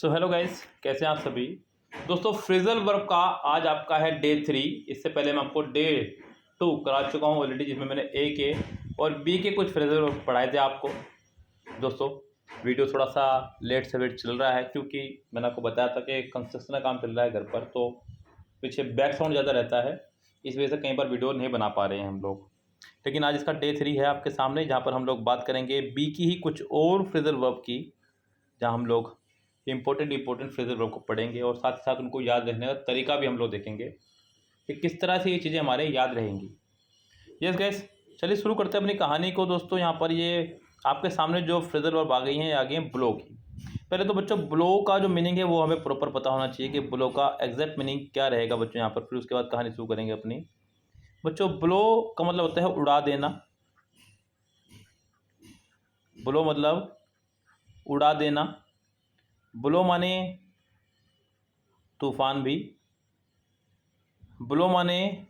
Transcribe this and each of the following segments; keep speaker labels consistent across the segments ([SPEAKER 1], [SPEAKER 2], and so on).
[SPEAKER 1] So hello guys, कैसे हैं आप सभी दोस्तों। फ्रेजल वर्ब का आज आपका है डे 3। इससे पहले मैं आपको डे 2 करा चुका हूँ ऑलरेडी, जिसमें मैंने ए के और बी के कुछ फ्रेजल वर्ब पढ़ाए थे आपको। दोस्तों वीडियो थोड़ा सा लेट से वेट चल रहा है क्योंकि मैंने आपको बताया था कि कंस्ट्रक्शन का काम चल रहा है घर पर, तो पीछे बैक साउंड ज़्यादा रहता है, इस वजह से कई बार वीडियो नहीं बना पा रहे हैं हम लोग। लेकिन आज इसका डे 3 है आपके सामने, जहाँ पर हम लोग बात करेंगे बी की ही कुछ और फ्रेजल वर्ब की, जहाँ हम लोग इंपॉर्टेंट फ्रेजल वर्ब को पढ़ेंगे और साथ ही साथ उनको याद रखने का तरीका भी हम लोग देखेंगे कि किस तरह से ये चीज़ें हमारे याद रहेंगी। यस गाइस, चलिए शुरू करते हैं अपनी कहानी को। दोस्तों यहाँ पर ये आपके सामने जो फ्रेजल वर्ब आ गई हैं, आ गई हैं ब्लो की। पहले तो बच्चों ब्लो का जो मीनिंग है वो हमें प्रॉपर पता होना चाहिए कि ब्लो का एग्जैक्ट मीनिंग क्या रहेगा बच्चों यहाँ पर। फिर उसके बाद कहानी शुरू करेंगे अपनी। बच्चों ब्लो का मतलब होता है उड़ा देना। ब्लो मतलब उड़ा देना। ब्लो माने तूफान भी। ब्लो माने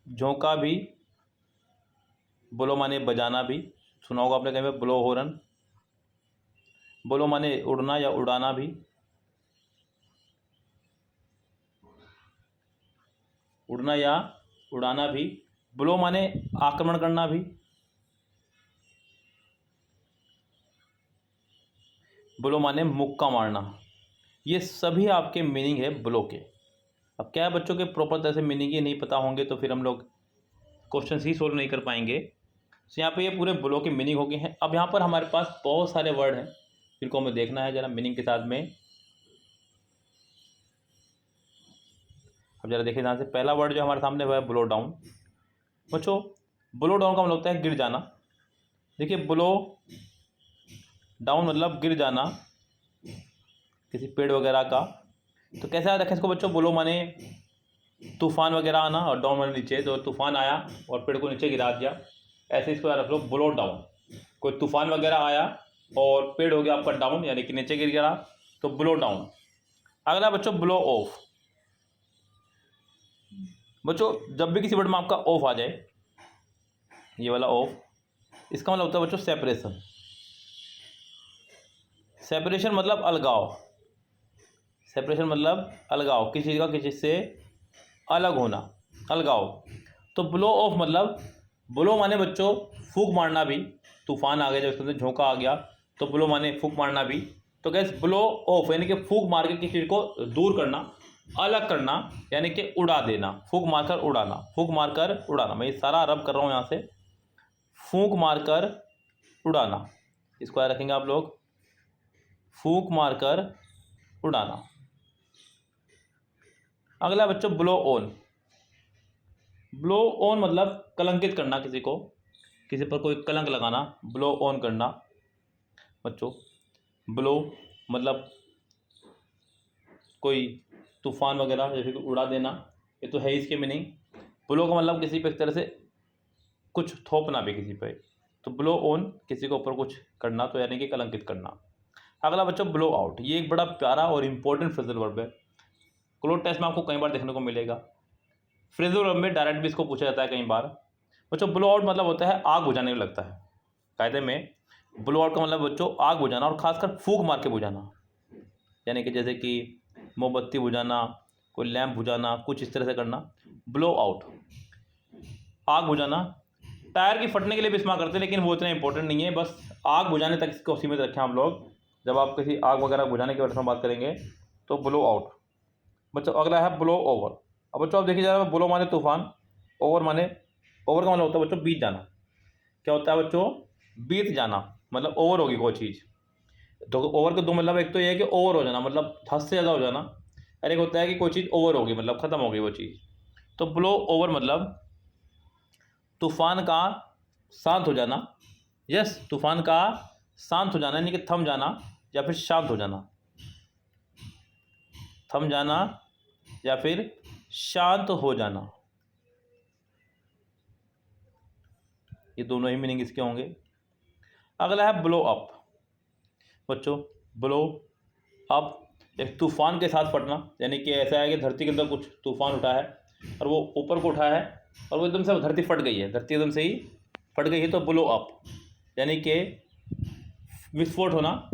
[SPEAKER 1] झोंका भी। ब्लो माने बजाना भी, सुना होगा आपने कहीं पे ब्लो हॉर्न। ब्लो माने उड़ना या उड़ाना भी। उड़ना या उड़ाना भी। ब्लो माने आक्रमण करना भी। ब्लो माने मुक्का मारना। ये सभी आपके मीनिंग है ब्लो के। अब क्या है बच्चों के प्रॉपर तरह से मीनिंग ही नहीं पता होंगे तो फिर हम लोग क्वेश्चन ही सोल्व नहीं कर पाएंगे। तो यहाँ पे ये पूरे ब्लो के मीनिंग हो गए हैं। अब यहाँ पर हमारे पास बहुत सारे वर्ड हैं जिनको हमें देखना है जरा मीनिंग के साथ में। अब जरा देखिए ध्यान से, पहला वर्ड जो हमारे सामने हुआ है ब्लो डाउन। बच्चों ब्लो डाउन का मतलब होता है गिर जाना। देखिए ब्लो डाउन मतलब गिर जाना किसी पेड़ वगैरह का। तो कैसे याद रखें इसको बच्चों? ब्लो माने तूफान वगैरह आना और डाउन माने नीचे। तो तूफान आया और पेड़ को नीचे गिरा दिया, ऐसे इसको याद रख लो ब्लो डाउन। कोई तूफान वगैरह आया और पेड़ हो गया आपका डाउन, यानी कि नीचे गिर गया, तो ब्लो डाउन। अगला बच्चों ब्लो ऑफ। बच्चों जब भी किसी वर्ड में आपका ऑफ आ जाए, ये वाला ऑफ, इसका मतलब होता है बच्चों सेपरेशन। सेपरेशन मतलब अलगाव। सेपरेशन मतलब अलगाव, किसी चीज़ का किसी से अलग होना, अलगाव। तो ब्लो ऑफ मतलब, ब्लो माने बच्चों फूंक मारना भी। तूफान आ गया, जब उसके अंदर झोंका आ गया तो ब्लो माने फूंक मारना भी। तो गैस ब्लो ऑफ यानी कि फूंक मार के किसी चीज़ को दूर करना, अलग करना, यानी कि उड़ा देना। फूंक मारकर उड़ाना, फूंक मारकर उड़ाना। मैं ये सारा रब कर रहा हूँ यहाँ से, फूंक मारकर उड़ाना, इसको याद रखेंगे आप लोग, फूंक मारकर उड़ाना। अगला बच्चों ब्लो ऑन। ब्लो ऑन मतलब कलंकित करना किसी को, किसी पर कोई कलंक लगाना, ब्लो ऑन करना। बच्चों ब्लो मतलब कोई तूफान वगैरह जैसे कि उड़ा देना, ये तो है इसके मीनिंग। ब्लो का मतलब किसी पे एक तरह से कुछ थोपना भी किसी पे। तो ब्लो ऑन किसी के ऊपर कुछ करना, तो यानी कि कलंकित करना। अगला बच्चों ब्लो आउट। ये एक बड़ा प्यारा और इंपॉर्टेंट फ्रेजल वर्ब है। क्लोज टेस्ट में आपको कई बार देखने को मिलेगा। फ्रेजल वर्ब में डायरेक्ट भी इसको पूछा जाता है कई बार। बच्चों ब्लो आउट मतलब होता है आग बुझाने में लगता है। कायदे में ब्लो आउट का मतलब बच्चों आग बुझाना, और खासकर फूंक मार के बुझाना, यानी कि जैसे कि मोमबत्ती बुझाना, कोई लैंप बुझाना, कुछ इस तरह से करना, ब्लो आउट, आग बुझाना। टायर की फटने के लिए भी इस्तेमाल करते हैं, लेकिन वो इतना इंपॉर्टेंट नहीं है, बस आग बुझाने तक इसको सीमित रखें हम लोग। जब आप किसी आग वगैरह बुझाने के बारे में बात करेंगे तो ब्लो आउट। बच्चों अगला है ब्लो ओवर। अब बच्चों आप देखिए जरा, ब्लो माने तूफान, ओवर माने, ओवर का मतलब होता है बच्चों बीत जाना। क्या होता है बच्चों? बीत जाना, मतलब ओवर होगी कोई चीज़। तो ओवर के दो मतलब, एक तो ये है कि ओवर हो जाना मतलब हद से ज़्यादा हो जाना, और एक होता है कि कोई चीज़ ओवर होगी मतलब ख़त्म हो गई वो चीज़। तो ब्लो ओवर मतलब तूफान का शांत हो जाना। यस, तूफान का शांत हो जाना यानी कि थम जाना या फिर शांत हो जाना। थम जाना या फिर शांत हो जाना, ये दोनों ही मीनिंग इसके होंगे। अगला है ब्लो अप। बच्चों ब्लो अप एक तूफान के साथ फटना, यानी कि ऐसा है कि धरती के अंदर कुछ तूफान उठा है और वो ऊपर को उठा है और वो एकदम से धरती फट गई है, धरती एकदम से ही फट गई है, तो ब्लो अप यानी कि विस्फोट होना,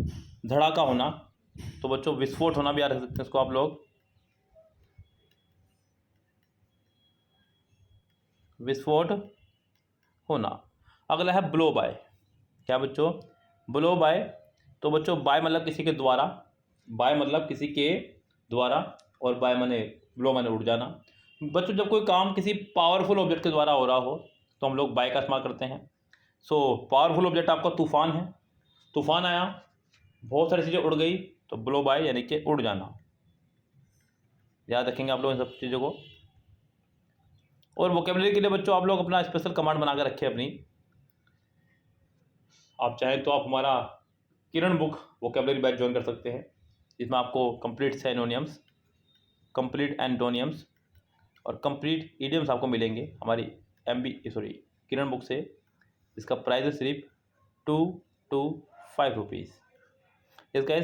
[SPEAKER 1] धड़ाका होना, तो बच्चों विस्फोट होना भी याद रख सकते हैं इसको आप लोग, विस्फोट होना। अगला है ब्लो बाय। क्या बच्चों? Blow bye. तो बच्चों बाय मतलब किसी के द्वारा, बाय मतलब किसी के द्वारा, और बाय माने ब्लो माने उड़ जाना। बच्चों जब कोई काम किसी पावरफुल ऑब्जेक्ट के द्वारा हो रहा हो तो हम लोग बाय का इस्तेमाल करते हैं। सो पावरफुल ऑब्जेक्ट आपका तूफान है, तूफान आया, बहुत सारी चीज़ें उड़ गई, तो ब्लो बाय यानी कि उड़ जाना। याद रखेंगे आप लोग इन सब चीज़ों को। और वोकेबलरी के लिए बच्चों आप लोग अपना स्पेशल कमांड बना कर रखें अपनी। आप चाहें तो आप हमारा किरण बुक वोकेबलरी बैच ज्वाइन कर सकते हैं, जिसमें आपको कंप्लीट सिनोनिम्स, कंप्लीट एंटोनियम्स और कंप्लीट इडियम्स आपको मिलेंगे हमारी किरण बुक से। इसका प्राइस है सिर्फ 225 रुपीज़। इसका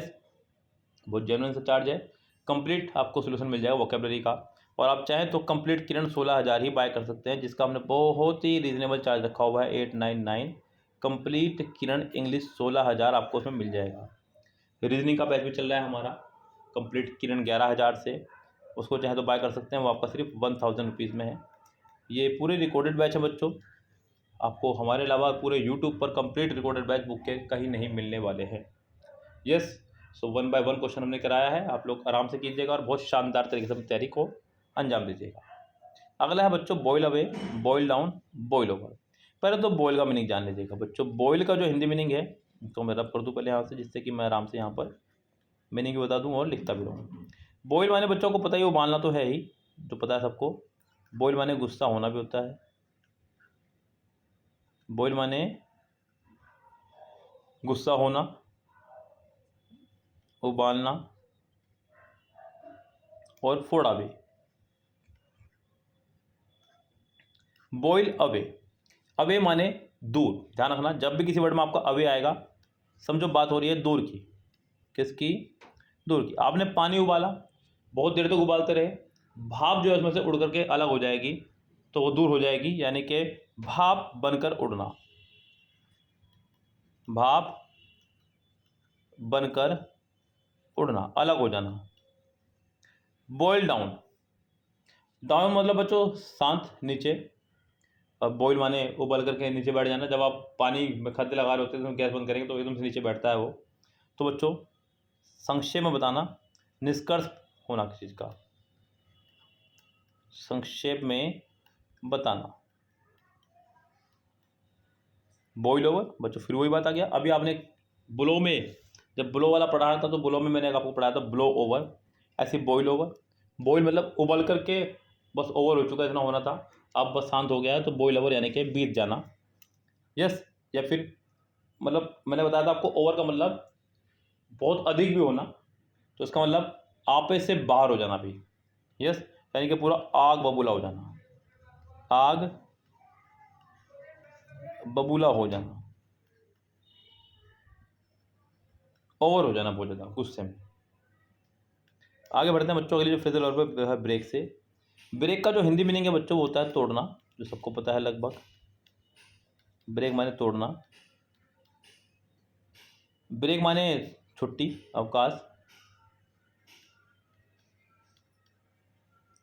[SPEAKER 1] बहुत जेन्युइन सा चार्ज है। कंप्लीट आपको सोल्यूशन मिल जाएगा वोकेबलरी का, और आप चाहें तो कंप्लीट किरण 16,000 ही बाय कर सकते हैं, जिसका हमने बहुत ही रीजनेबल चार्ज रखा हुआ है 899। कंप्लीट किरण इंग्लिश 16,000 आपको उसमें मिल जाएगा। रीजनिंग का बैच भी चल रहा है हमारा कंप्लीट किरण 11,000 से, उसको चाहे तो बाय कर सकते हैं, वो आपका सिर्फ 1000 रुपीज़ में है। ये पूरे रिकॉर्डेड बैच है बच्चों, आपको हमारे अलावा पूरे यूट्यूब पर कंप्लीट रिकॉर्डेड बैच बुक के कहीं नहीं मिलने वाले हैं। यस, सो 1 बाय 1 क्वेश्चन हमने कराया है, आप लोग आराम से कीजिएगा और बहुत शानदार तरीके से अपनी तैयारी को अंजाम दीजिएगा। अगला है बच्चों boil away, boil down, boil over. पहले तो बॉयल का मीनिंग जान लीजिएगा बच्चों। बॉयल का जो हिंदी मीनिंग है तो मैं रब कर दूँ पहले यहाँ से, जिससे कि मैं आराम से यहाँ पर मीनिंग भी बता दूँ और लिखता भी रहूँ। बॉयल माने बच्चों को पता ही, उबालना तो है ही, जो पता है सबको। बॉयल माने गुस्सा होना भी होता है, बॉयल माने गुस्सा होना, उबालना और फोड़ा भी। बॉयल अवे, अवे माने दूर। ध्यान रखना, जब भी किसी वर्ड में आपका अवे आएगा समझो बात हो रही है दूर की। किसकी? दूर की। आपने पानी उबाला, बहुत देर तक उबालते रहे, भाप जो है उसमें से उड़ करके अलग हो जाएगी तो वो दूर हो जाएगी, यानी कि भाप बनकर उड़ना, भाप बनकर उड़ना, अलग हो जाना। बॉयल डाउन, डाउन मतलब बच्चों शांत, नीचे। अब बॉयल माने उबल करके नीचे बैठ जाना। जब आप पानी में खत्ते लगा रहे होते हैं तो गैस बंद करेंगे तो एकदम से नीचे बैठता है वो। तो बच्चों संक्षेप में बताना, निष्कर्ष होना किसी चीज़ का, संक्षेप में बताना। बॉयल ओवर बच्चों, फिर वही बात आ गया। अभी आपने ब्लो में, जब ब्लो वाला पढ़ा था तो ब्लो में मैंने आपको पढ़ाया था ब्लो ओवर, ऐसे बॉयल ओवर। बॉयल मतलब उबल करके बस ओवर हो चुका, इतना होना था, अब बस शांत हो गया है, तो बॉयल ओवर यानी कि बीत जाना। यस, या फिर मतलब मैंने बताया था आपको ओवर का मतलब बहुत अधिक भी होना, तो इसका मतलब आपे से बाहर हो जाना भी। यस, यानी कि पूरा आग बबूला हो जाना, आग बबूला हो जाना, ओवर हो जाना बहुत ज़्यादा गुस्से में। आगे बढ़ते हैं बच्चों, अगली जो फ्रेजल वर्ब है ब्रेक से। ब्रेक का जो हिंदी मीनिंग है बच्चों वो होता है तोड़ना, जो सबको पता है लगभग। ब्रेक माने तोड़ना, ब्रेक माने छुट्टी, अवकाश।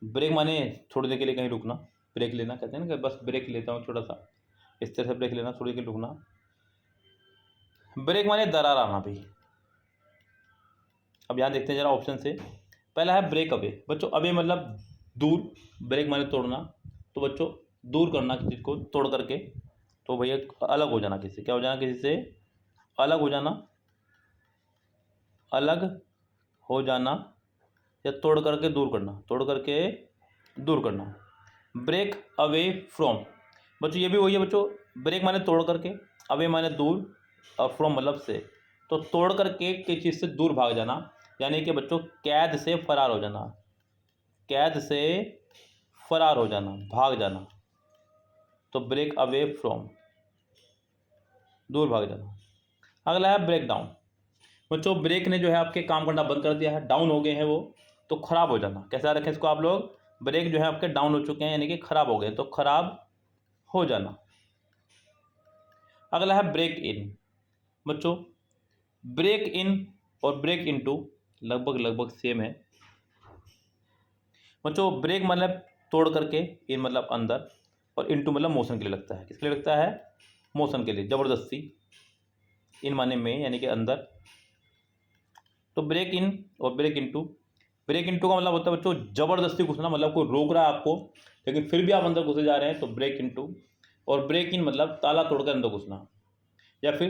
[SPEAKER 1] ब्रेक माने थोड़ी देर के लिए कहीं रुकना, ब्रेक लेना कहते हैं ना, कि बस ब्रेक लेता हूँ छोटा सा, इस तरह से ब्रेक लेना, थोड़ी देर के लिए रुकना। ब्रेक माने दरार आना भी। अब यहाँ देखते हैं जरा ऑप्शन से। पहला है ब्रेक अवे, बच्चों अवे मतलब दूर, ब्रेक माने तोड़ना, तो बच्चों दूर करना किसी को तोड़ करके, तो भैया अलग हो जाना किसी से, क्या हो जाना, किसी से अलग हो जाना, अलग हो जाना, या तोड़ करके दूर करना, तोड़ करके दूर करना। ब्रेक अवे फ्रॉम, बच्चों ये भी वही है बच्चों, ब्रेक माने तोड़ करके, अवे माने दूर, और फ्रॉम मतलब से, तो तोड़ करके किसी चीज़ से दूर भाग जाना, यानी कि बच्चों कैद से फरार हो जाना, कैद से फरार हो जाना, भाग जाना, तो ब्रेक अवे फ्रॉम, दूर भाग जाना। अगला है ब्रेक डाउन, बच्चों ब्रेक ने जो है आपके काम करना बंद कर दिया है, डाउन हो गए हैं वो, तो खराब हो जाना। कैसा रखें इसको आप लोग, ब्रेक जो है आपके डाउन हो चुके हैं यानी कि खराब हो गए, तो खराब हो जाना। अगला है ब्रेक इन, बच्चों ब्रेक इन और ब्रेक इनटू लगभग सेम है बच्चों। ब्रेक मतलब तोड़ करके, इन मतलब अंदर, और इनटू मतलब मोशन के लिए लगता है। किसके लिए लगता है? मोशन के लिए, ज़बरदस्ती, इन माने में यानी कि अंदर। तो ब्रेक इन और ब्रेक इनटू। ब्रेक इनटू का मतलब होता है बच्चों ज़बरदस्ती घुसना, मतलब कोई रोक रहा है आपको लेकिन फिर भी आप अंदर घुसे जा रहे हैं, तो ब्रेक इनटू। और ब्रेक इन मतलब ताला तोड़कर अंदर घुसना, या फिर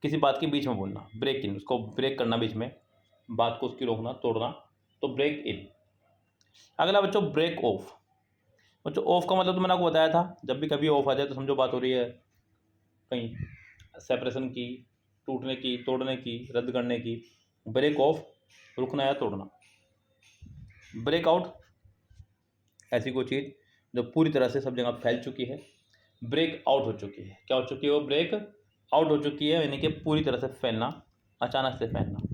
[SPEAKER 1] किसी बात के बीच में बोलना। ब्रेक इन, उसको ब्रेक करना, बीच में बात को उसकी रोकना, तोड़ना, तो ब्रेक इन। अगला बच्चों ब्रेक ऑफ। बच्चों ऑफ का मतलब तो मैंने आपको बताया था, जब भी कभी ऑफ आ जाए तो समझो बात हो रही है कहीं सेपरेशन की, टूटने की, तोड़ने की, रद्द करने की। ब्रेक ऑफ, रुकना या तोड़ना। ब्रेक आउट, ऐसी कोई चीज़ जो पूरी तरह से सब जगह फैल चुकी है। ब्रेक आउट हो चुकी है, क्या हो चुकी है वो? ब्रेक आउट हो चुकी है, यानी कि पूरी तरह से फैलना, अचानक से फैलना।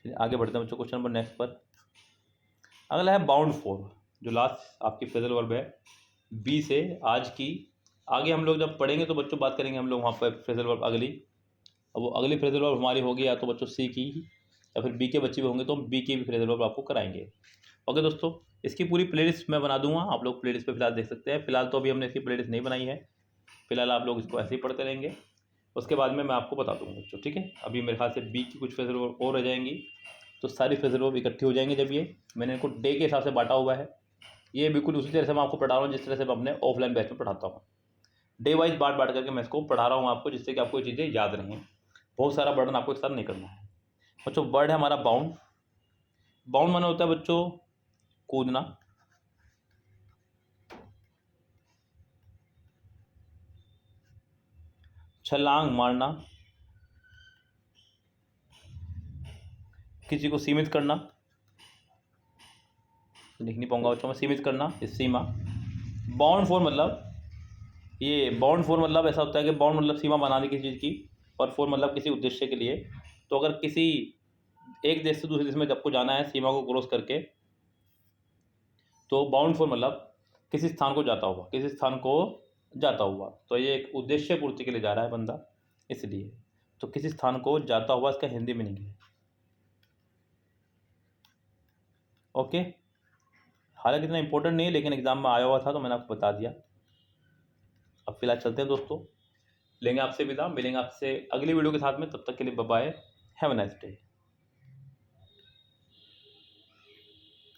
[SPEAKER 1] आगे बढ़ते हैं बच्चों क्वेश्चन नंबर नेक्स्ट पर। अगला है बाउंड फॉर, जो लास्ट आपकी फ्रेजल वर्ब है बी से आज की। आगे हम लोग जब पढ़ेंगे तो बच्चों बात करेंगे हम लोग वहाँ पर फ्रेजल वर्ब अगली। अब वो अगली फ्रेजल वर्ब हमारी होगी या तो बच्चों सी की, या फिर बी के बच्चे भी होंगे तो हम बी की भी फ्रेजल वर्ब आपको कराएंगे। ओके दोस्तों, इसकी पूरी प्लेलिस्ट मैं बना दूंगा, आप लोग प्लेलिस्ट पे फिलहाल देख सकते हैं। फिलहाल तो अभी हमने इसकी प्लेलिस्ट नहीं बनाई है, फिलहाल आप लोग इसको ऐसे ही पढ़ते रहेंगे, उसके बाद में मैं आपको बता दूंगा बच्चों, ठीक है। अभी मेरे ख्याल से बी की कुछ फ्रेजल वर्ब और रह जाएंगी, तो सारी फ्रेजल वर्ब इकट्ठी हो जाएंगी। जब ये मैंने इनको डे के हिसाब से बांटा हुआ है, ये बिल्कुल उसी तरह से मैं आपको पढ़ा रहा हूँ जिस तरह से मैं अपने ऑफलाइन बैच में पढ़ाता हूँ। डे वाइज बांट करके मैं इसको पढ़ा रहा हूँ आपको, जिससे कि आपको ये चीज़ें याद रहें। बहुत सारा बर्डन आपको एक साथ नहीं करना है बच्चों। वर्ड है हमारा बाउंड। बाउंड माना होता है बच्चों कूदना, छलांग मारना, किसी को सीमित करना, लिख नहीं पाऊंगा बच्चों मैं, सीमित करना, सीमा। बाउंड फॉर मतलब, ये बाउंड फॉर मतलब ऐसा होता है कि बाउंड मतलब सीमा बनाने की चीज़ की, और फॉर मतलब किसी उद्देश्य के लिए। तो अगर किसी एक देश से दूसरे देश में आपको जाना है सीमा को क्रॉस करके, तो बाउंड फॉर मतलब किसी स्थान को जाता हुआ, किसी स्थान को जाता हुआ। तो ये एक उद्देश्य पूर्ति के लिए जा रहा है बंदा, इसलिए। तो किसी स्थान को जाता हुआ इसका हिंदी मीनिंग है। ओके, हालांकि इतना इंपॉर्टेंट नहीं है लेकिन एग्जाम में आया हुआ था तो मैंने आपको बता दिया। अब फिलहाल चलते हैं दोस्तों, लेंगे आपसे विदा, मिलेंगे आपसे अगली वीडियो के साथ में। तब तक के लिए bye bye, have a nice day.